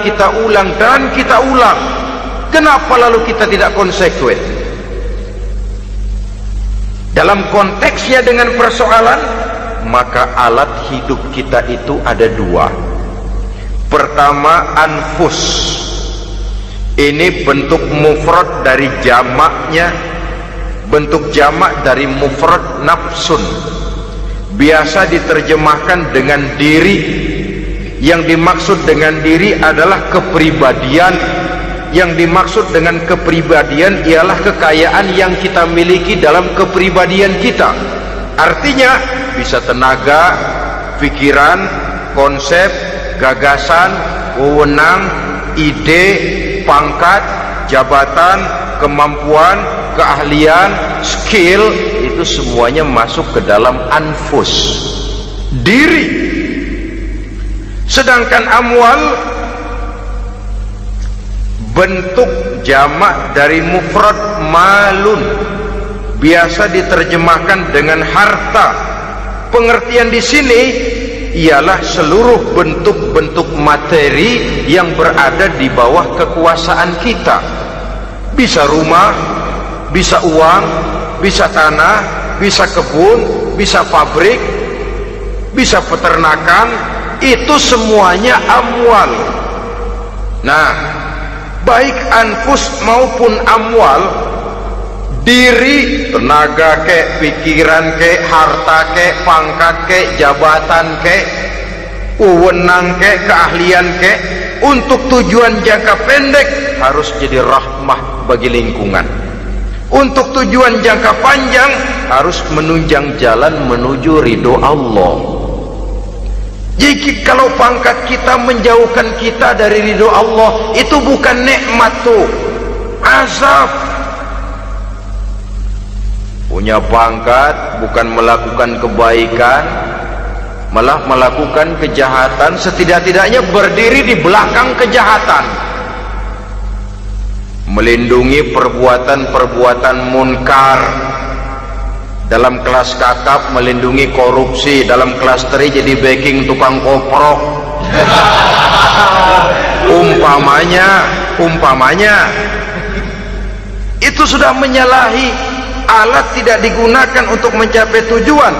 dan kita ulang. Kenapa lalu kita tidak konsekuen? Dalam konteksnya dengan persoalan, maka alat hidup kita itu ada 2. Pertama, anfus. Ini bentuk mufrad dari jamaknya, bentuk jamak dari mufrad nafsun. Biasa diterjemahkan dengan diri. Yang dimaksud dengan diri adalah kepribadian. Yang dimaksud dengan kepribadian ialah kekayaan yang kita miliki dalam kepribadian kita. Artinya bisa tenaga, pikiran, konsep, gagasan, wewenang, ide, pangkat, jabatan, kemampuan, keahlian, skill, itu semuanya masuk ke dalam anfus, diri. Sedangkan amwal bentuk jamak dari mufrad malun, biasa diterjemahkan dengan harta. Pengertian di sini ialah seluruh bentuk-bentuk materi yang berada di bawah kekuasaan kita. Bisa rumah, bisa uang, bisa tanah, bisa kebun, bisa pabrik, bisa peternakan, itu semuanya amwal. Nah, baik anfus maupun amwal, diri, tenaga kek, pikiran kek, harta kek, pangkat kek, jabatan kek, wewenang kek, keahlian kek, untuk tujuan jangka pendek harus jadi rahmah bagi lingkungan. Untuk tujuan jangka panjang harus menunjang jalan menuju ridho Allah. Jadi kalau pangkat kita menjauhkan kita dari ridho Allah, itu bukan nikmat tuh, azab. Punya pangkat bukan melakukan kebaikan, malah melakukan kejahatan, setidak-tidaknya berdiri di belakang kejahatan, melindungi perbuatan-perbuatan munkar. Dalam kelas kakap melindungi korupsi, dalam kelas teri jadi backing tukang koprok. umpamanya itu sudah menyalahi. Alat tidak digunakan untuk mencapai tujuan,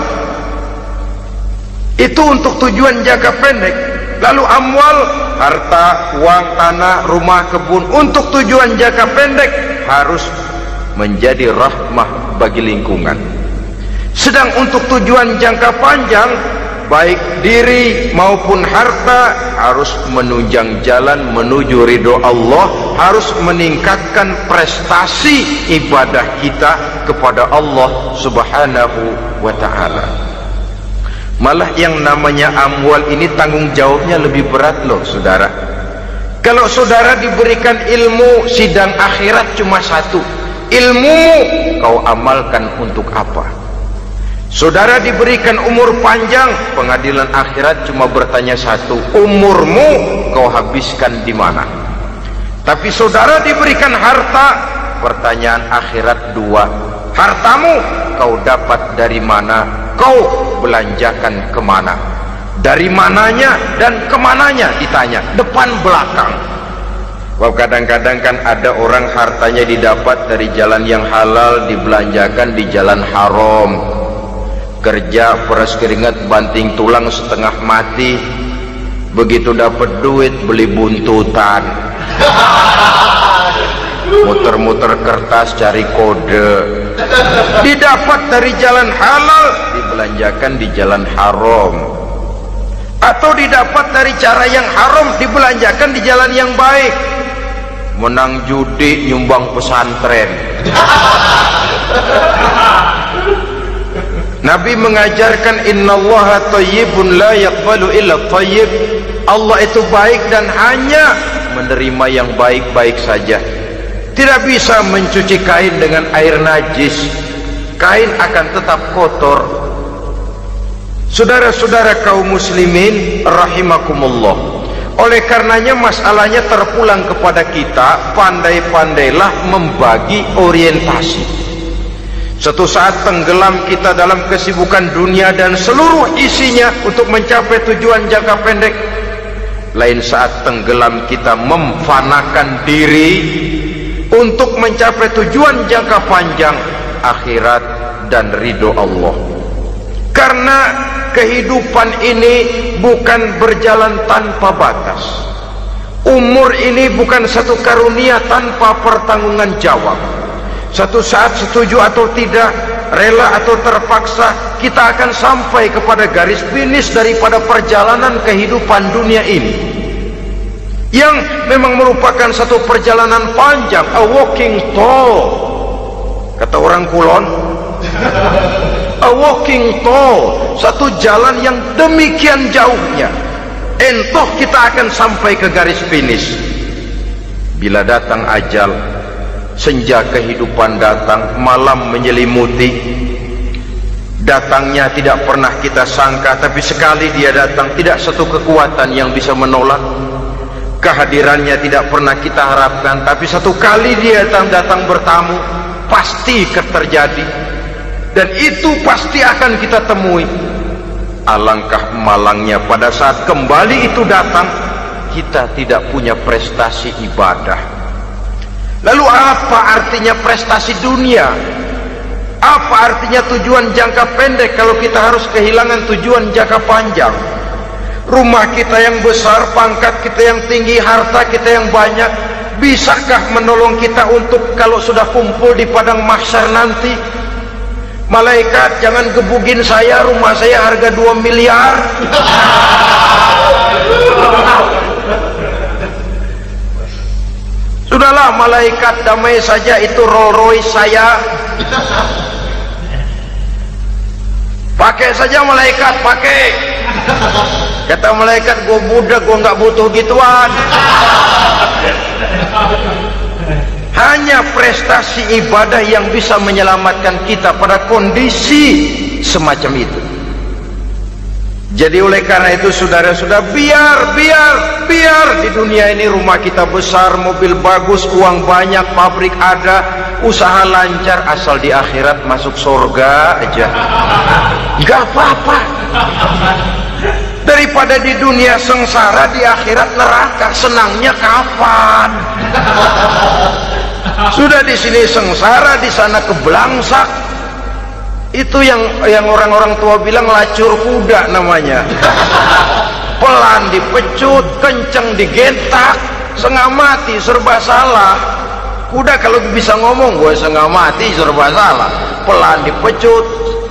itu untuk tujuan jangka pendek. Lalu amwal, harta, uang, tanah, rumah, kebun, untuk tujuan jangka pendek harus menjadi rahmah bagi lingkungan. Sedang untuk tujuan jangka panjang, baik diri maupun harta harus menunjang jalan menuju ridho Allah, harus meningkatkan prestasi ibadah kita kepada Allah Subhanahu wa ta'ala. Malah yang namanya amwal ini tanggung jawabnya lebih berat loh saudara. Kalau saudara diberikan ilmu, sidang akhirat cuma satu, ilmumu kau amalkan untuk apa? Saudara diberikan umur panjang, pengadilan akhirat cuma bertanya satu, umurmu kau habiskan di mana? Tapi saudara diberikan harta, pertanyaan akhirat dua, hartamu kau dapat dari mana, kau belanjakan kemana? Dari mananya dan kemananya ditanya, depan belakang. Wah, kadang-kadang kan ada orang hartanya didapat dari jalan yang halal, dibelanjakan di jalan haram. Kerja peras keringat banting tulang setengah mati, begitu dapat duit beli buntutan, muter-muter kertas cari kode. Didapat dari jalan halal, dibelanjakan di jalan haram, atau didapat dari cara yang haram, dibelanjakan di jalan yang baik. Menang judi, nyumbang pesantren. Nabi mengajarkan innallaha thayyibun la yaqbalu illa thayyib. Allah itu baik dan hanya menerima yang baik-baik saja. Tidak bisa mencuci kain dengan air najis. Kain akan tetap kotor. Saudara-saudara kaum muslimin rahimakumullah. Oleh karenanya masalahnya terpulang kepada kita, pandai-pandailah membagi orientasi. Suatu saat tenggelam kita dalam kesibukan dunia dan seluruh isinya untuk mencapai tujuan jangka pendek. Lain saat tenggelam kita memfanakan diri untuk mencapai tujuan jangka panjang, akhirat dan ridho Allah. Karena kehidupan ini bukan berjalan tanpa batas. Umur ini bukan satu karunia tanpa pertanggungan jawab. Satu saat setuju atau tidak, rela atau terpaksa, kita akan sampai kepada garis finish daripada perjalanan kehidupan dunia ini, yang memang merupakan satu perjalanan panjang, a walking tall, kata orang Kulon. A walking tall, satu jalan yang demikian jauhnya. Entah kita akan sampai ke garis finish. Bila datang ajal, senja kehidupan datang, malam menyelimuti. Datangnya tidak pernah kita sangka, tapi sekali dia datang, tidak satu kekuatan yang bisa menolak. Kehadirannya tidak pernah kita harapkan, tapi satu kali dia datang bertamu, pasti terjadi. Dan itu pasti akan kita temui. Alangkah malangnya pada saat kembali itu datang, kita tidak punya prestasi ibadah. Lalu apa artinya prestasi dunia? Apa artinya tujuan jangka pendek kalau kita harus kehilangan tujuan jangka panjang? Rumah kita yang besar, pangkat kita yang tinggi, harta kita yang banyak, bisakah menolong kita untuk kalau sudah kumpul di padang mahsyar nanti? Malaikat, jangan gebugin saya, rumah saya harga 2 miliar. Sudahlah malaikat, damai saja, itu Rolls Royce saya. Pakai saja malaikat, pakai. Kata malaikat, gue budak, gue nggak butuh gituan. Hanya prestasi ibadah yang bisa menyelamatkan kita pada kondisi semacam itu. Jadi oleh karena itu saudara-saudara, biar di dunia ini rumah kita besar, mobil bagus, uang banyak, pabrik ada, usaha lancar, asal di akhirat masuk surga aja gak apa-apa. Daripada di dunia sengsara, di akhirat neraka, senangnya kapan? Sudah di sini sengsara, di sana keblangsak. Itu yang orang-orang tua bilang lacur kuda namanya. Pelan dipecut, kenceng digentak, setengah mati, serba salah. Kuda kalau bisa ngomong, gue setengah mati, serba salah. Pelan dipecut,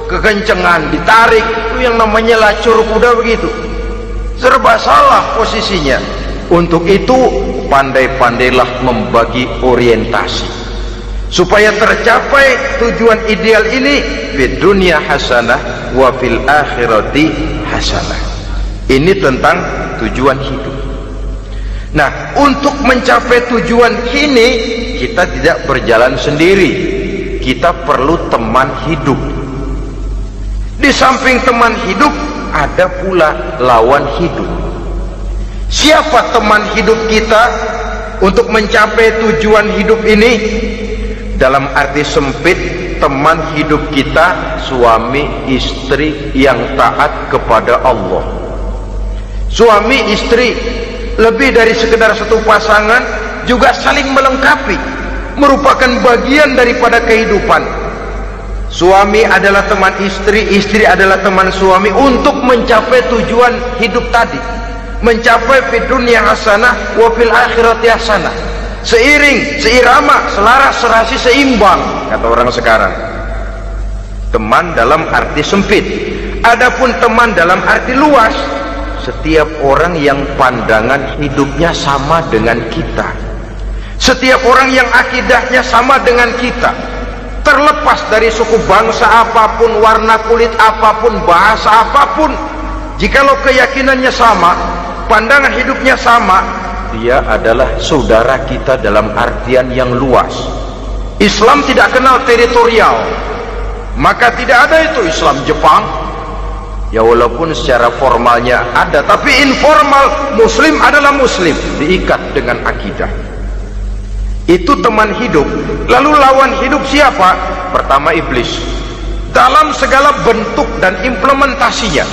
kekencengan ditarik, itu yang namanya lacur kuda begitu. Serba salah posisinya. Untuk itu pandai-pandailah membagi orientasi supaya tercapai tujuan ideal ini, fid dunya hasanah wa fil akhirati hasanah. Ini tentang tujuan hidup. Nah, untuk mencapai tujuan ini kita tidak berjalan sendiri, kita perlu teman hidup. Di samping teman hidup ada pula lawan hidup. Siapa teman hidup kita untuk mencapai tujuan hidup ini? Dalam arti sempit, teman hidup kita suami istri yang taat kepada Allah. Suami istri lebih dari sekedar satu pasangan, juga saling melengkapi, merupakan bagian daripada kehidupan. Suami adalah teman istri, istri adalah teman suami untuk mencapai tujuan hidup tadi, mencapai fid dunya hasanah wa fil akhirati hasanah. Seiring, seirama, selaras, serasi, seimbang, kata orang sekarang. Teman dalam arti sempit. Adapun teman dalam arti luas, setiap orang yang pandangan hidupnya sama dengan kita, setiap orang yang akidahnya sama dengan kita, terlepas dari suku bangsa apapun, warna kulit apapun, bahasa apapun, jikalau keyakinannya sama, pandangan hidupnya sama, dia adalah saudara kita dalam artian yang luas. Islam tidak kenal teritorial, maka tidak ada itu Islam Jepang. Ya walaupun secara formalnya ada, tapi informal Muslim adalah Muslim, diikat dengan akidah. Itu teman hidup. Lalu lawan hidup siapa? Pertama iblis, dalam segala bentuk dan implementasinya.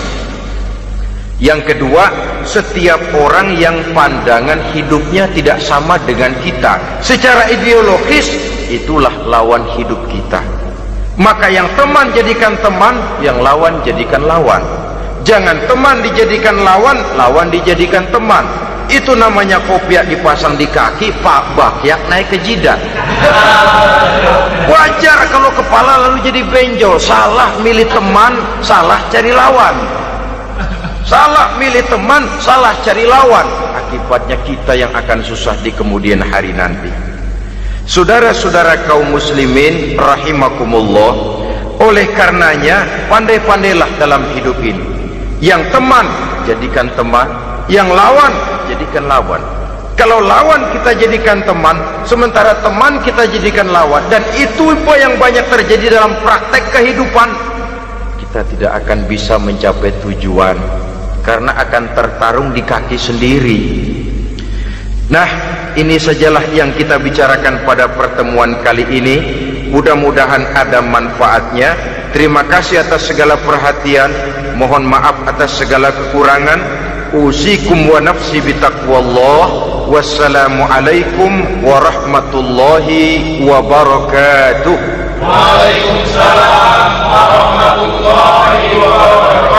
Yang kedua, setiap orang yang pandangan hidupnya tidak sama dengan kita secara ideologis, itulah lawan hidup kita. Maka yang teman jadikan teman, yang lawan jadikan lawan. Jangan teman dijadikan lawan, lawan dijadikan teman. Itu namanya kopiah dipasang di kaki, pak bakyak naik ke jidat. Wajar kalau kepala lalu jadi benjol. Salah milih teman, salah cari lawan. Salah milih teman, salah cari lawan. Akibatnya kita yang akan susah di kemudian hari nanti. Saudara-saudara kaum muslimin rahimakumullah, oleh karenanya pandai-pandailah dalam hidup ini. Yang teman jadikan teman, yang lawan jadikan lawan. Kalau lawan kita jadikan teman, sementara teman kita jadikan lawan, dan itu yang banyak terjadi dalam praktek kehidupan, kita tidak akan bisa mencapai tujuan karena akan tertarung di kaki sendiri. Nah, ini sajalah yang kita bicarakan pada pertemuan kali ini. Mudah-mudahan ada manfaatnya. Terima kasih atas segala perhatian, mohon maaf atas segala kekurangan. Usikum wa nafsi bitaqwallah. Wassalamualaikum warahmatullahi wabarakatuh. Waalaikumsalam warahmatullahi wabarakatuh.